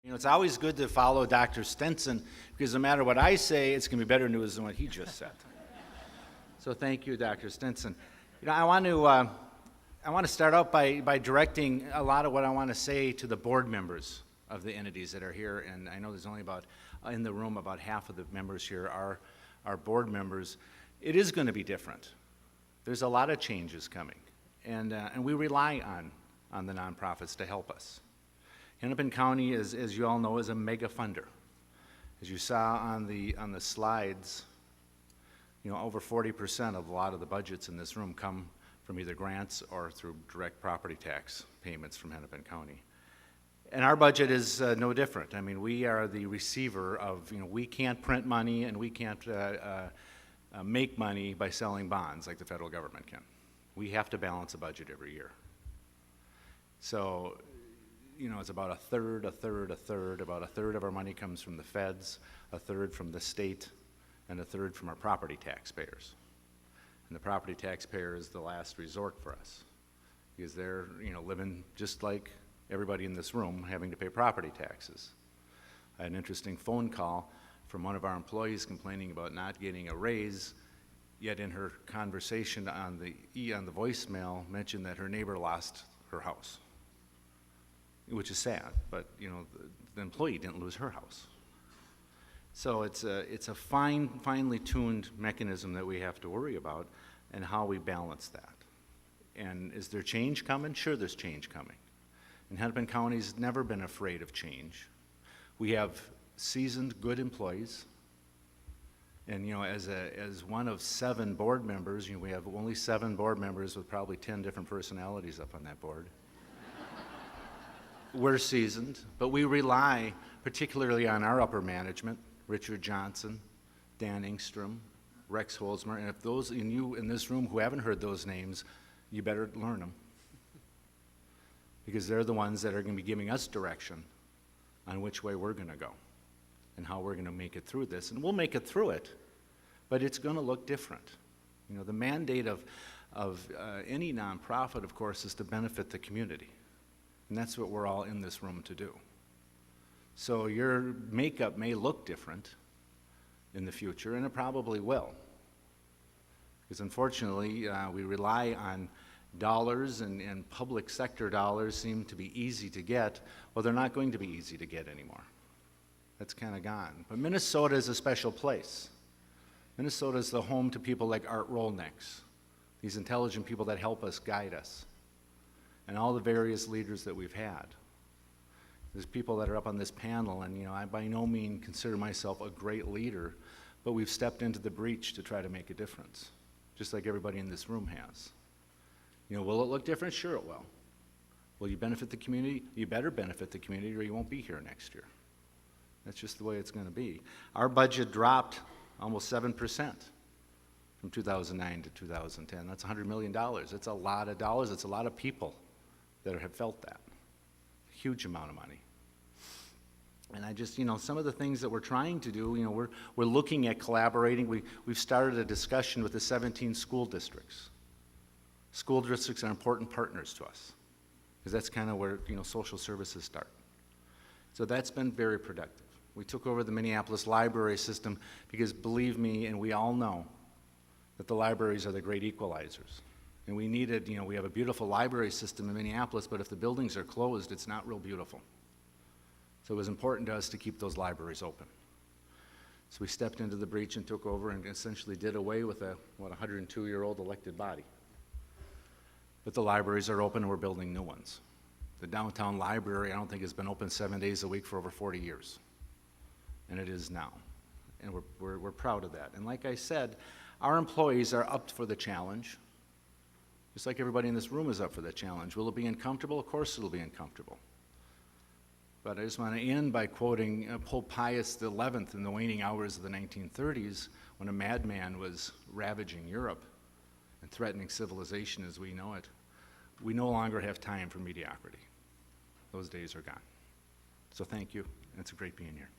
You know, it's always good to follow Dr. Stenson because no matter what I say, it's going to be better news than what he just said. So thank you, Dr. Stenson. You know, I want to start out by directing a lot of what I want to say to the board members of the entities that are here, and I know there's only about, in the room, about half of the members here are board members. It is going to be different. There's a lot of changes coming, and we rely on the nonprofits to help us. Hennepin County, as you all know, is a mega funder. As you saw on the slides, you know, over 40% of a lot of the budgets in this room come from either grants or through direct property tax payments from Hennepin County. And our budget is no different. I mean, we are the receiver of, you know, we can't print money and we can't make money by selling bonds like the federal government can. We have to balance a budget every year. So, you know, it's about a third. About a third of our money comes from the feds, a third from the state, and a third from our property taxpayers. And the property taxpayer is the last resort for us because they're, you know, living just like everybody in this room, having to pay property taxes. I had an interesting phone call from one of our employees complaining about not getting a raise, yet in her conversation on the voicemail mentioned that her neighbor lost her house, which is sad, but you know, the employee didn't lose her house. So it's a finely tuned mechanism that we have to worry about and how we balance that. And is there change coming? Sure, there's change coming. And Hennepin County's never been afraid of change. We have seasoned, good employees. And you know, as one of 7 board members, you know, we have only 7 board members with probably 10 different personalities up on that board. We're seasoned, but we rely particularly on our upper management, Richard Johnson, Dan Engstrom, Rex Holzmer, and if those in you in this room who haven't heard those names, you better learn them. Because they're the ones that are going to be giving us direction on which way we're going to go and how we're going to make it through this. And we'll make it through it, but it's going to look different. You know, the mandate of any nonprofit, of course, is to benefit the community. And that's what we're all in this room to do. So your makeup may look different in the future, and it probably will. Because unfortunately, we rely on dollars, and public sector dollars seem to be easy to get. Well, they're not going to be easy to get anymore. That's kind of gone. But Minnesota is a special place. Minnesota is the home to people like Art Rolniks, these intelligent people that help us, guide us, and all the various leaders that we've had. There's people that are up on this panel, and you know, I by no means consider myself a great leader, but we've stepped into the breach to try to make a difference, just like everybody in this room has. You know, will it look different? Sure it will. Will you benefit the community? You better benefit the community or you won't be here next year. That's just the way it's going to be. Our budget dropped almost 7% from 2009 to 2010. That's $100 million. It's a lot of dollars. It's a lot of people that have felt that. Huge amount of money. And I just, you know, some of the things that we're trying to do, you know, we're looking at collaborating. We've started a discussion with the 17 school districts. School districts are important partners to us because that's kind of where, you know, social services start. So that's been very productive. We took over the Minneapolis library system because, believe me, and we all know that the libraries are the great equalizers. And we needed, you know, we have a beautiful library system in Minneapolis, but if the buildings are closed, it's not real beautiful. So it was important to us to keep those libraries open. So we stepped into the breach and took over and essentially did away with a, 102-year-old elected body. But the libraries are open and we're building new ones. The downtown library, I don't think, has been open 7 days a week for over 40 years. And it is now. And we're proud of that. And like I said, our employees are up for the challenge, just like everybody in this room is up for that challenge. Will it be uncomfortable? Of course it'll be uncomfortable. But I just want to end by quoting Pope Pius XI in the waning hours of the 1930s when a madman was ravaging Europe and threatening civilization as we know it. We no longer have time for mediocrity. Those days are gone. So thank you, and it's great being here.